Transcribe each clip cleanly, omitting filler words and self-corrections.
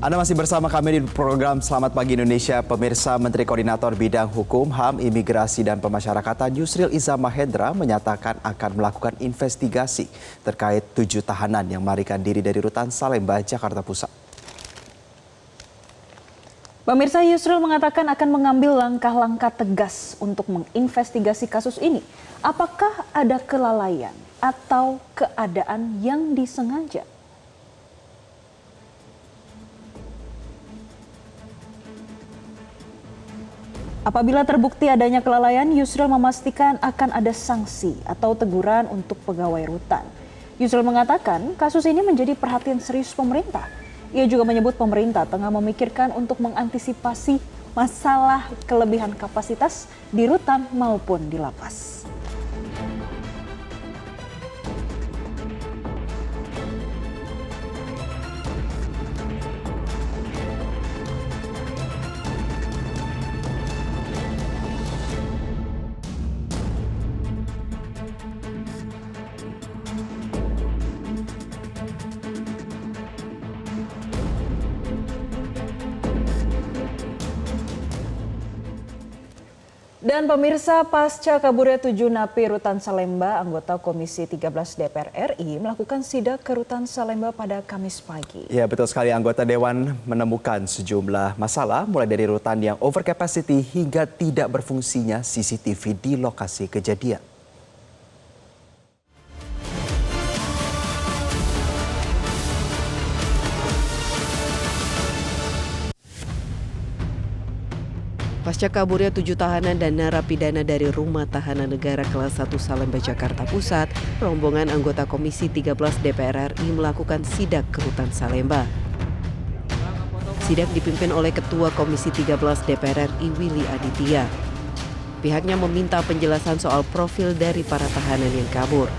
Anda masih bersama kami di program Selamat Pagi Indonesia. Pemirsa, Menteri Koordinator Bidang Hukum, HAM, Imigrasi dan Pemasyarakatan Yusril Iza Mahendra menyatakan akan melakukan investigasi terkait 7 tahanan yang melarikan diri dari rutan Salemba, Jakarta Pusat. Pemirsa, Yusril mengatakan akan mengambil langkah-langkah tegas untuk menginvestigasi kasus ini. Apakah ada kelalaian atau keadaan yang disengaja? Apabila terbukti adanya kelalaian, Yusril memastikan akan ada sanksi atau teguran untuk pegawai rutan. Yusril mengatakan kasus ini menjadi perhatian serius pemerintah. Ia juga menyebut pemerintah tengah memikirkan untuk mengantisipasi masalah kelebihan kapasitas di rutan maupun di lapas. Dan pemirsa, pasca kaburnya 7 napi rutan Salemba, anggota Komisi 13 DPR RI melakukan sidak ke rutan Salemba pada Kamis pagi. Ya, betul sekali. Anggota Dewan menemukan sejumlah masalah, mulai dari rutan yang over capacity hingga tidak berfungsinya CCTV di lokasi kejadian. Pasca kaburnya 7 tahanan dan narapidana dari Rumah Tahanan Negara Kelas 1 Salemba, Jakarta Pusat, rombongan anggota Komisi 13 DPR RI melakukan sidak ke rutan Salemba. Sidak dipimpin oleh Ketua Komisi 13 DPR RI Willy Aditya. Pihaknya meminta penjelasan soal profil dari para tahanan yang kabur.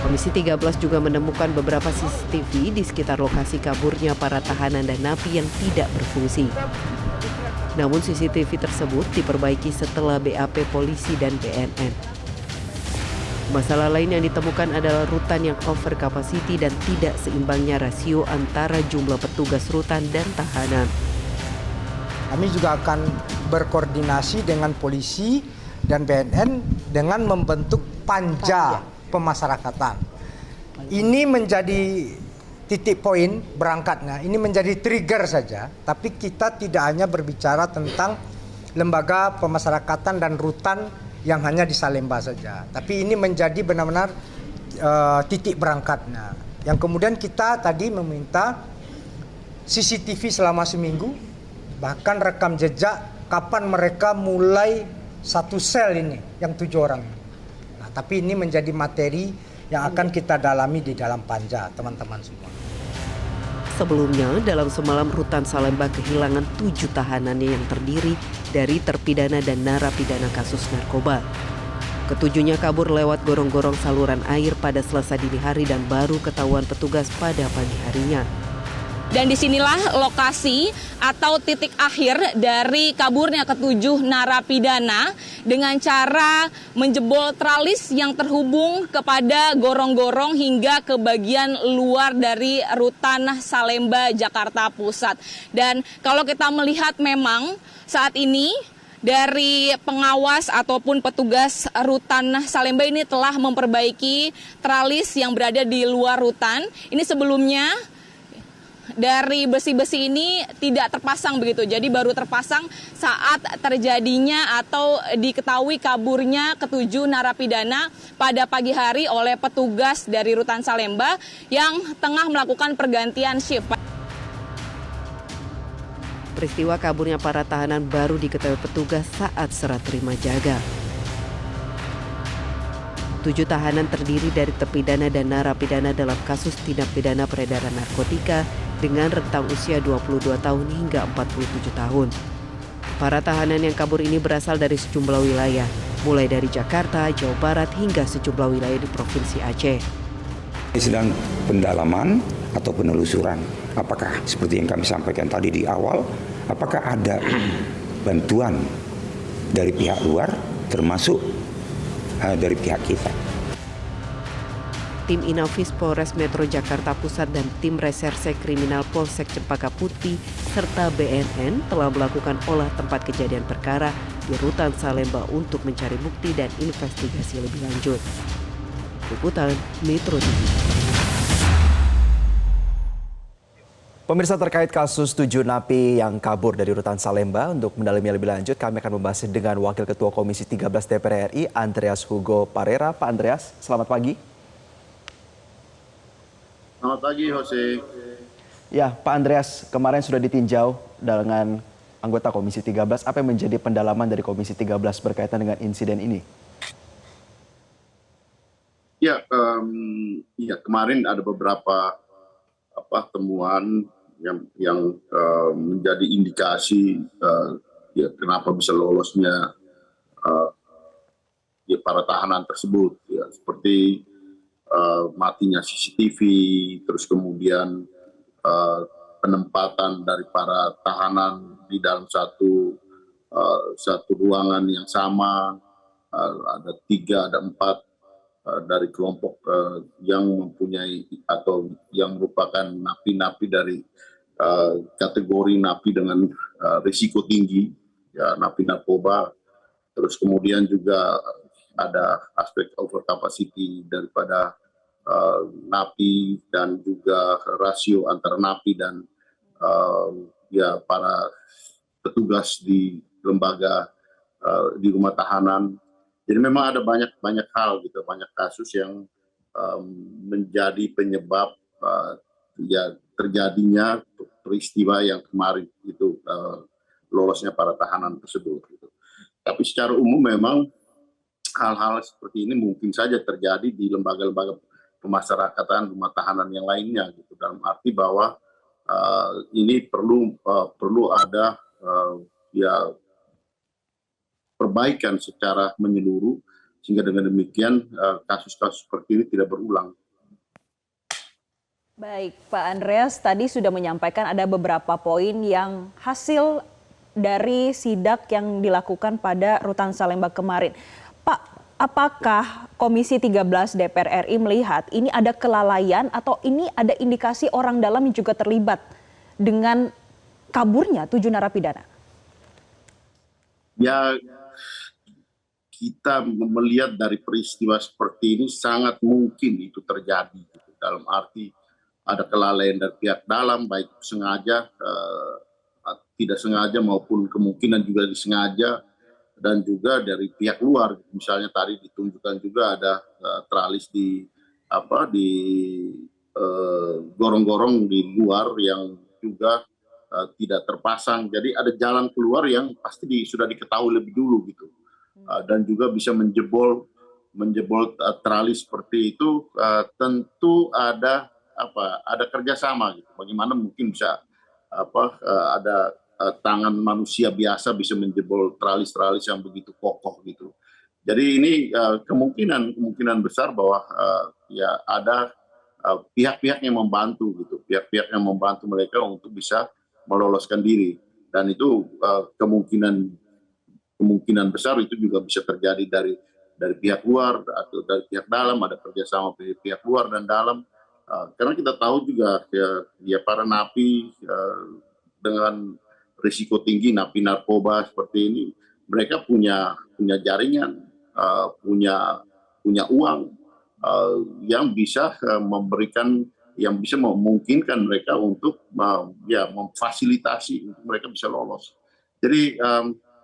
Komisi 13 juga menemukan beberapa CCTV di sekitar lokasi kaburnya para tahanan dan napi yang tidak berfungsi. Namun CCTV tersebut diperbaiki setelah BAP polisi dan BNN. Masalah lain yang ditemukan adalah rutan yang over capacity dan tidak seimbangnya rasio antara jumlah petugas rutan dan tahanan. Kami juga akan berkoordinasi dengan polisi dan BNN dengan membentuk panja pemasyarakatan. Ini menjadi titik poin berangkatnya, ini menjadi trigger saja, tapi kita tidak hanya berbicara tentang lembaga pemasyarakatan dan rutan yang hanya di Salemba saja, tapi ini menjadi benar-benar titik berangkatnya. Yang kemudian kita tadi meminta CCTV selama seminggu, bahkan rekam jejak kapan mereka mulai satu sel ini, yang 7 orang. Nah, tapi ini menjadi materi yang akan kita dalami di dalam panja, teman-teman semua. Sebelumnya, dalam semalam rutan Salemba kehilangan 7 tahanannya yang terdiri dari terpidana dan narapidana kasus narkoba. Ketujuhnya kabur lewat gorong-gorong saluran air pada Selasa dini hari dan baru ketahuan petugas pada pagi harinya. Dan disinilah lokasi atau titik akhir dari kaburnya ke-7 narapidana dengan cara menjebol tralis yang terhubung kepada gorong-gorong hingga ke bagian luar dari rutan Salemba, Jakarta Pusat. Dan kalau kita melihat memang saat ini dari pengawas ataupun petugas rutan Salemba ini telah memperbaiki tralis yang berada di luar rutan. Ini sebelumnya dari besi-besi ini tidak terpasang begitu, jadi baru terpasang saat terjadinya atau diketahui kaburnya ke-7 narapidana pada pagi hari oleh petugas dari rutan Salemba yang tengah melakukan pergantian shift. Peristiwa kaburnya para tahanan baru diketahui petugas saat serah terima jaga. 7 tahanan terdiri dari terpidana dan narapidana dalam kasus tindak pidana peredaran narkotika dengan rentang usia 22 tahun hingga 47 tahun. Para tahanan yang kabur ini berasal dari sejumlah wilayah, mulai dari Jakarta, Jawa Barat hingga sejumlah wilayah di Provinsi Aceh. Ini sedang pendalaman atau penelusuran. Apakah seperti yang kami sampaikan tadi di awal, apakah ada bantuan dari pihak luar termasuk dari pihak kita. tim Inafis Polres Metro Jakarta Pusat dan tim Reserse Kriminal Polsek Cempaka Putih serta BNN telah melakukan olah tempat kejadian perkara di Rutan Salemba untuk mencari bukti dan investigasi lebih lanjut. Liputan Metro TV. Pemirsa, terkait kasus 7 napi yang kabur dari Rutan Salemba, untuk mendalami lebih lanjut kami akan membahas dengan Wakil Ketua Komisi 13 DPR RI, Andreas Hugo Parera. Pak Andreas, selamat pagi. Selamat pagi, Jose. Ya, Pak Andreas, kemarin sudah ditinjau dengan anggota Komisi 13. Apa yang menjadi pendalaman dari Komisi 13 berkaitan dengan insiden ini? Ya, kemarin ada beberapa temuan yang menjadi indikasi kenapa bisa lolosnya para tahanan tersebut, ya, seperti matinya CCTV, terus kemudian penempatan dari para tahanan di dalam satu ruangan yang sama, ada 3, ada 4 dari kelompok yang mempunyai atau yang merupakan napi-napi dari kategori napi dengan risiko tinggi, ya, napi narkoba. Terus kemudian juga ada aspek over capacity daripada napi dan juga rasio antara napi dan para petugas di lembaga di rumah tahanan. Jadi memang ada banyak hal gitu, banyak kasus yang menjadi penyebab terjadinya peristiwa yang kemarin itu lolosnya para tahanan tersebut. Gitu. Tapi secara umum memang hal-hal seperti ini mungkin saja terjadi di lembaga-lembaga pemasyarakatan, rumah tahanan yang lainnya, gitu. Dalam arti bahwa ini perlu ada perbaikan secara menyeluruh sehingga dengan demikian kasus-kasus seperti ini tidak berulang. Baik, Pak Andreas tadi sudah menyampaikan ada beberapa poin yang hasil dari sidak yang dilakukan pada Rutan Salemba kemarin. Pak, apakah Komisi 13 DPR RI melihat ini ada kelalaian atau ini ada indikasi orang dalam yang juga terlibat dengan kaburnya 7 narapidana? Ya, kita melihat dari peristiwa seperti ini sangat mungkin itu terjadi, gitu. Dalam arti ada kelalaian dari pihak dalam, baik sengaja, tidak sengaja maupun kemungkinan juga disengaja, dan juga dari pihak luar. Misalnya tadi ditunjukkan juga ada tralis di gorong-gorong di luar yang juga tidak terpasang. Jadi ada jalan keluar yang pasti sudah diketahui lebih dulu, gitu. Dan juga bisa menjebol tralis seperti itu, tentu ada kerjasama, gitu. Bagaimana mungkin bisa ada tangan manusia biasa bisa menjebol tralis-tralis yang begitu kokoh, gitu. Jadi ini kemungkinan besar bahwa ya ada pihak-pihak yang membantu, gitu, pihak-pihak yang membantu mereka untuk bisa meloloskan diri, dan itu kemungkinan besar itu juga bisa terjadi dari pihak luar atau dari pihak dalam, ada kerjasama pihak luar dan dalam, karena kita tahu juga ya para napi dengan risiko tinggi, napi narkoba seperti ini, mereka punya jaringan, punya uang yang bisa yang bisa memungkinkan mereka untuk memfasilitasi untuk mereka bisa lolos. Jadi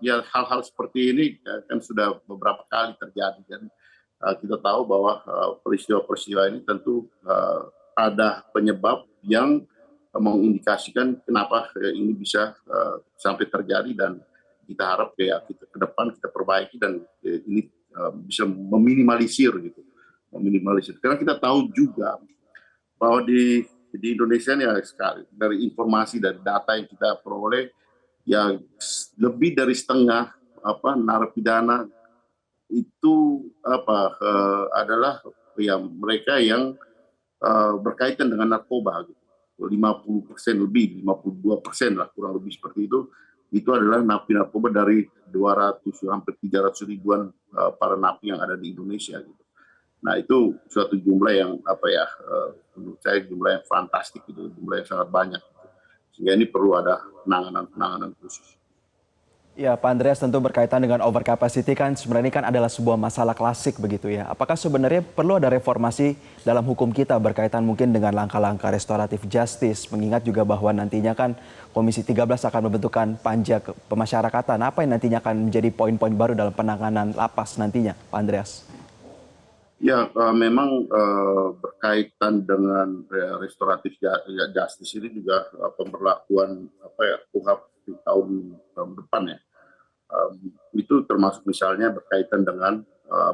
ya hal-hal seperti ini kan sudah beberapa kali terjadi, dan kita tahu bahwa peristiwa-peristiwa ini tentu ada penyebab yang mengindikasikan kenapa ini bisa sampai terjadi, dan kita harap kita ke depan kita perbaiki dan ini bisa meminimalisir, gitu, karena kita tahu juga bahwa di Indonesia ya sekali dari informasi dari data yang kita peroleh, ya lebih dari setengah narapidana itu adalah ya mereka yang berkaitan dengan narkoba, gitu. 50% lebih, 52% lah kurang lebih seperti itu adalah napi narkoba dari 200 hampir 300 ribuan para napi yang ada di Indonesia, gitu. Nah itu suatu jumlah yang menurut saya jumlah yang fantastik, itu jumlah yang sangat banyak. Sehingga ini perlu ada penanganan khusus. Ya, Pak Andreas, tentu berkaitan dengan overcapacity kan sebenarnya ini kan adalah sebuah masalah klasik begitu ya. Apakah sebenarnya perlu ada reformasi dalam hukum kita berkaitan mungkin dengan langkah-langkah restoratif justice, mengingat juga bahwa nantinya kan Komisi 13 akan membentukkan panja pemasyarakatan. Apa yang nantinya akan menjadi poin-poin baru dalam penanganan lapas nantinya, Pak Andreas? Ya, memang berkaitan dengan restoratif justice ini juga pemberlakuan KUHP di tahun depan ya. Itu termasuk misalnya berkaitan dengan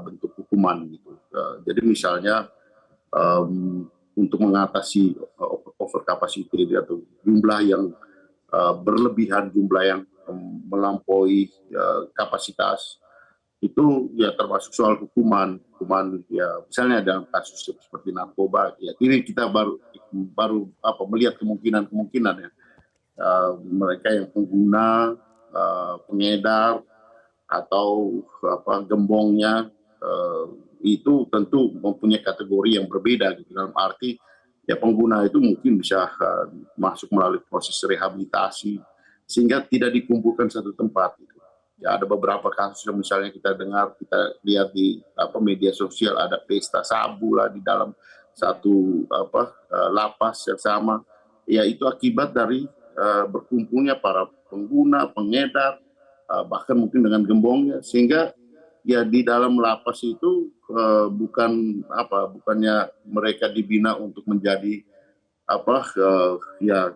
bentuk hukuman gitu. Jadi misalnya untuk mengatasi overcapacity atau jumlah yang berlebihan, jumlah yang melampaui kapasitas, itu ya termasuk soal hukuman ya, misalnya dalam kasus seperti narkoba ya, ini kita baru melihat kemungkinan ya, mereka yang pengguna, pengedar atau gembongnya, itu tentu mempunyai kategori yang berbeda gitu. Dalam arti ya pengguna itu mungkin bisa masuk melalui proses rehabilitasi sehingga tidak dikumpulkan satu tempat gitu. Ya ada beberapa kasus yang misalnya kita dengar, kita lihat di media sosial, ada pesta sabu lah di dalam satu lapas yang sama. Ya itu akibat dari berkumpulnya para pengguna, pengedar, bahkan mungkin dengan gembongnya, sehingga ya di dalam lapas itu bukannya mereka dibina untuk menjadi ya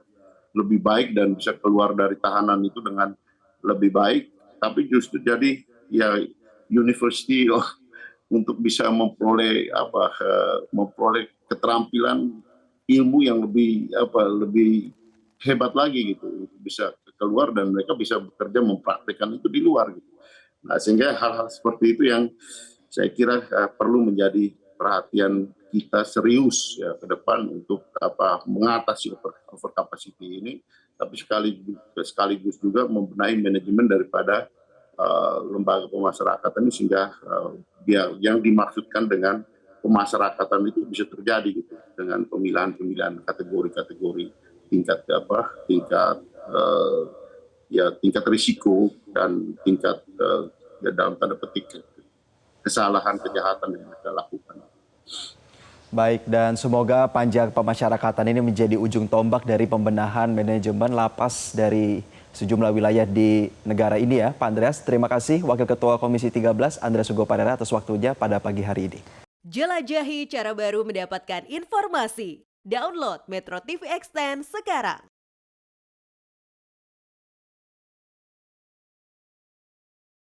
lebih baik dan bisa keluar dari tahanan itu dengan lebih baik, tapi justru jadi ya university untuk bisa memperoleh keterampilan ilmu yang lebih hebat lagi gitu, bisa keluar dan mereka bisa bekerja mempraktikkan itu di luar gitu. Nah sehingga hal-hal seperti itu yang saya kira perlu menjadi perhatian kita serius ya ke depan untuk mengatasi overcapacity ini, tapi sekaligus juga membenahi manajemen daripada lembaga pemasyarakatan ini sehingga yang dimaksudkan dengan pemasyarakatan itu bisa terjadi gitu, dengan pemilihan kategori tingkat risiko dan tingkat dalam tanda petik kesalahan kejahatan yang mereka lakukan. Baik, dan semoga panja pemasyarakatan ini menjadi ujung tombak dari pembenahan manajemen lapas dari sejumlah wilayah di negara ini ya, Pak Andreas. Terima kasih Wakil Ketua Komisi 13 Andreas Hugo Parera atas waktunya pada pagi hari ini. Jelajahi cara baru mendapatkan informasi. Download Metro TV Extend sekarang.